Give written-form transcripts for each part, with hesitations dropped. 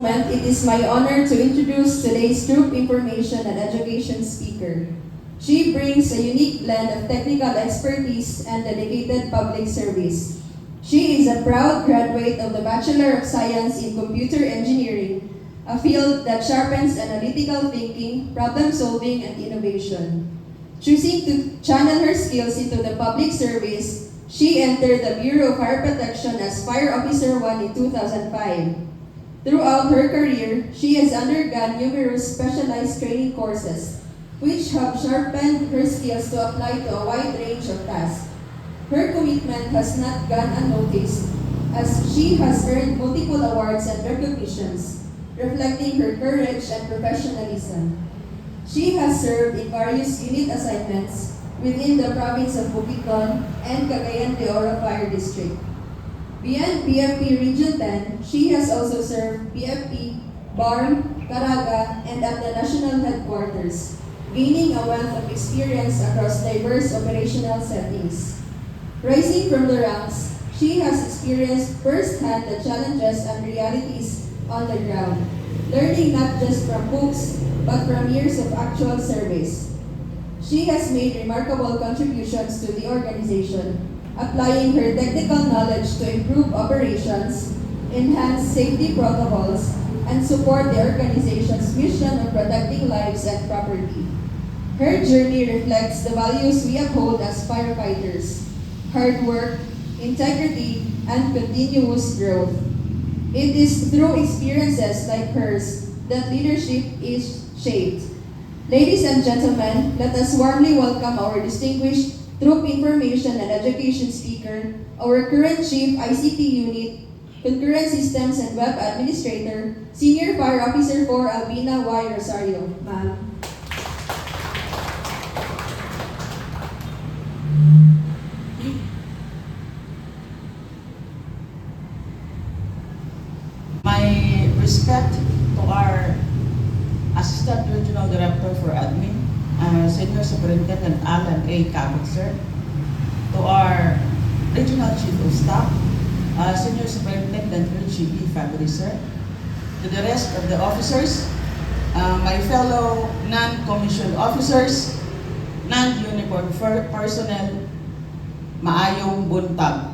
It is my honor to introduce today's Troop Information and Education speaker. She brings a unique blend of technical expertise and dedicated public service. She is a proud graduate of the Bachelor of Science in Computer Engineering, a field that sharpens analytical thinking, problem solving, and innovation. Choosing to channel her skills into the public service, she entered the Bureau of Fire Protection as Fire Officer 1 in 2005. Throughout her career, she has undergone numerous specialized training courses, which have sharpened her skills to apply to a wide range of tasks. Her commitment has not gone unnoticed, as she has earned multiple awards and recognitions, reflecting her courage and professionalism. She has served in various unit assignments within the province of Bukidnon and Cagayan de Oro Fire District. Beyond PFP Region 10, she has also served PFP, BARM, Caraga, and at the national headquarters, gaining a wealth of experience across diverse operational settings. Rising from the ranks, she has experienced firsthand the challenges and realities on the ground, learning not just from books, but from years of actual service. She has made remarkable contributions to the organization, applying her technical knowledge to improve operations, enhance safety protocols, and support the organization's mission of protecting lives and property. Her journey reflects the values we uphold as firefighters: hard work, integrity, and continuous growth. It is through experiences like hers that leadership is shaped. Ladies and gentlemen, let us warmly welcome our distinguished Troop Information and Education speaker, our current Chief ICT Unit, Concurrent Systems and Web Administrator, Senior Fire Officer 4 Albina Y. Rosario. Ma'am. My respect to our Assistant Regional Director for Admin, Senior Superintendent Alan A. Cabot, sir. To our Regional Chief of Staff, Senior Superintendent Richie B. Fabry, sir. To the rest of the officers, my fellow non-commissioned officers, non-uniform personnel, maayong buntag.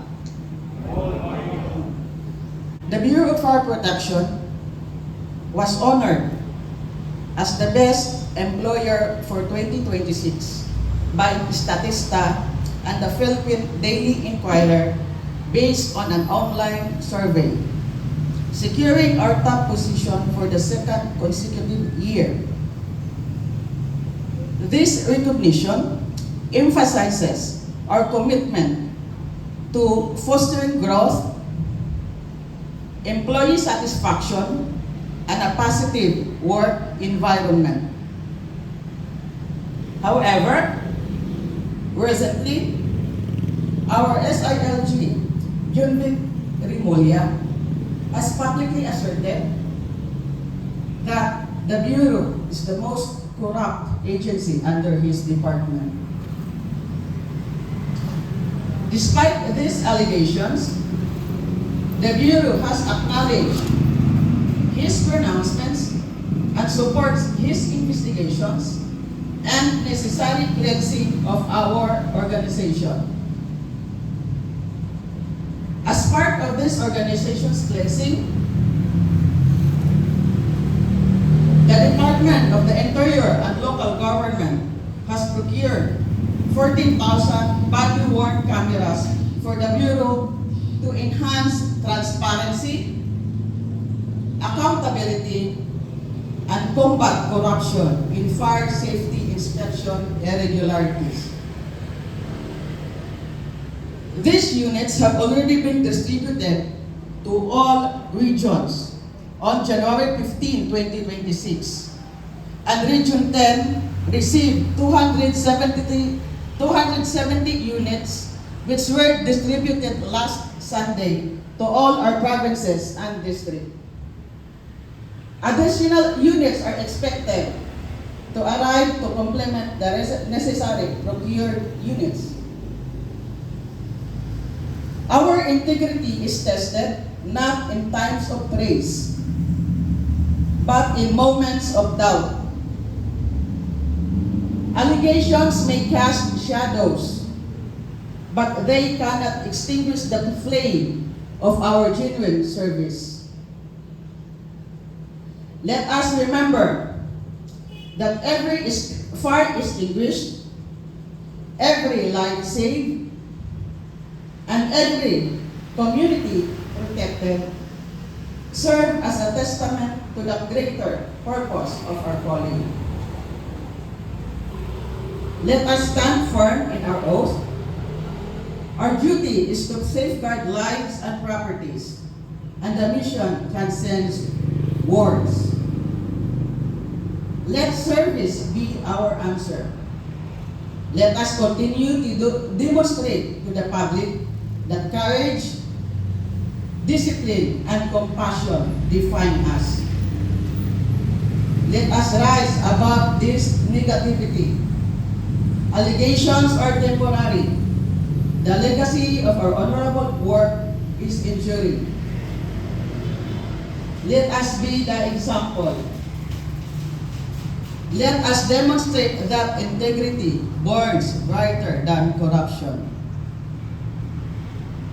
The Bureau of Fire Protection was honored as the best employer for 2026 by Statista and the Philippine Daily Inquirer based on an online survey, securing our top position for the second consecutive year. This recognition emphasizes our commitment to fostering growth, employee satisfaction, and a positive work environment. However, recently, our SILG, Junvic Rimulya, has publicly asserted that the Bureau is the most corrupt agency under his department. Despite these allegations, the Bureau has acknowledged his pronouncements and supports his investigations and necessary cleansing of our organization. As part of this organization's cleansing, the Department of the Interior and Local Government has procured 14,000 body-worn cameras for the Bureau to enhance transparency, accountability, and combat corruption in fire safety inspection irregularities. These units have already been distributed to all regions on January 15, 2026, and Region 10 received 270 units which were distributed last Sunday to all our provinces and districts. Additional units are expected to arrive to complement the necessary procured units. Our integrity is tested not in times of praise, but in moments of doubt. Allegations may cast shadows, but they cannot extinguish the flame of our genuine service. Let us remember that every fire extinguished, every life saved, and every community protected serve as a testament to the greater purpose of our calling. Let us stand firm in our oath. Our duty is to safeguard lives and properties, and the mission transcends words. Let service be our answer. Let us continue to demonstrate to the public that courage, discipline, and compassion define us. Let us rise above this negativity. Allegations are temporary. The legacy of our honorable work is enduring. Let us be the example. Let us demonstrate that integrity burns brighter than corruption.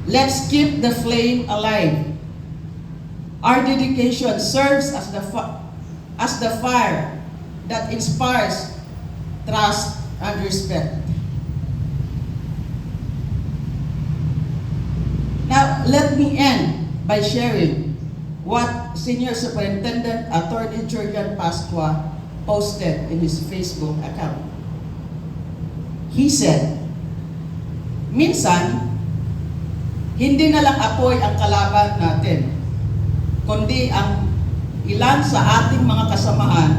Let's keep the flame alive. Our dedication serves as the fire that inspires trust and respect. Now, let me end by sharing what Senior Superintendent Attorney Jordan Pascua posted in his Facebook account. He said, "Minsan, hindi na lang apoy ang kalaban natin, kundi ang ilan sa ating mga kasamahan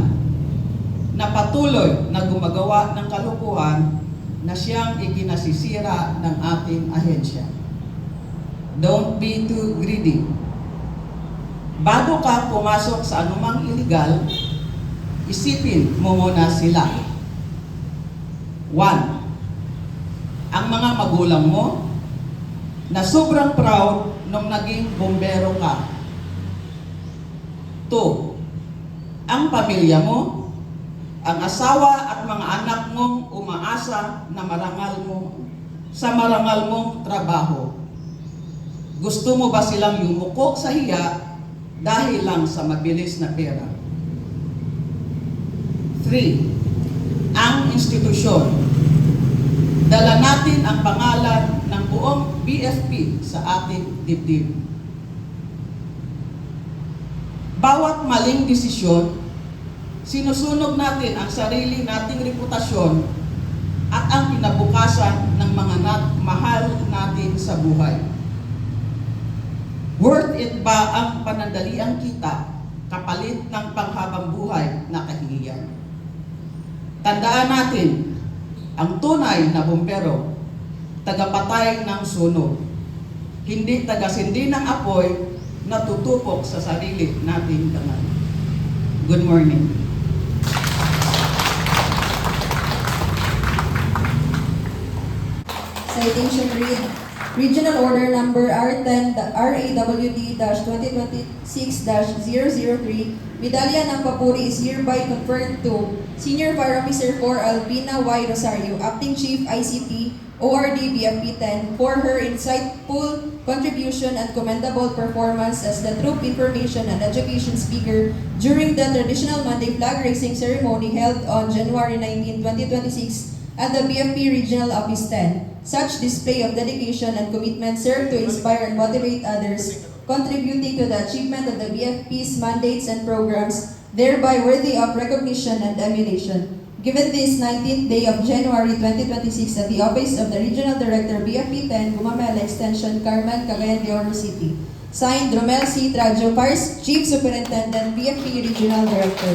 na patuloy na gumagawa ng kalukuhan na siyang ikinasisira ng ating ahensya. Don't be too greedy. Bago ka pumasok sa anumang illegal, isipin mo muna sila. 1. Ang mga magulang mo na sobrang proud nung naging bombero ka. 2. Ang pamilya mo, ang asawa at mga anak mong umaasa na sa marangal mong trabaho. Gusto mo ba silang yumuko sa hiya dahil lang sa mabilis na pera? 3. Ang institusyon. Dala natin ang pangalan ng buong BFP sa ating dibdib. Bawat maling desisyon, sinusunog natin ang sarili nating reputasyon at ang kinabukasan ng mga mahal natin sa buhay. Worth it ba ang panandaliang kita kapalit ng panghabang buhay na kahihiyan? Tandaan natin, ang tunay na bumbero, tagapatay ng sunog, hindi tagasindi ng apoy na tutupok sa sarili nating dangal. Good morning. Citation read, Regional Order Number R10 RAWD-2026-003, Medalya ng Papuri is hereby conferred to Senior Fire Officer 4 Alpina Y. Rosario, Acting Chief ICT, ORD BFP 10, for her insightful contribution and commendable performance as the Troop Information and Education Speaker during the traditional Monday flag raising ceremony held on January 19, 2026 at the BFP Regional Office 10. Such display of dedication and commitment served to inspire and motivate others, contributing to the achievement of the BFP's mandates and programs, thereby worthy of recognition and emulation. Given this 19th day of January 2026 at the office of the Regional Director BFP 10, Gumamela Extension, Carmen, Cagayan de Oro City. Signed, Romel C. Trajo, Chief Superintendent, BFP Regional Director.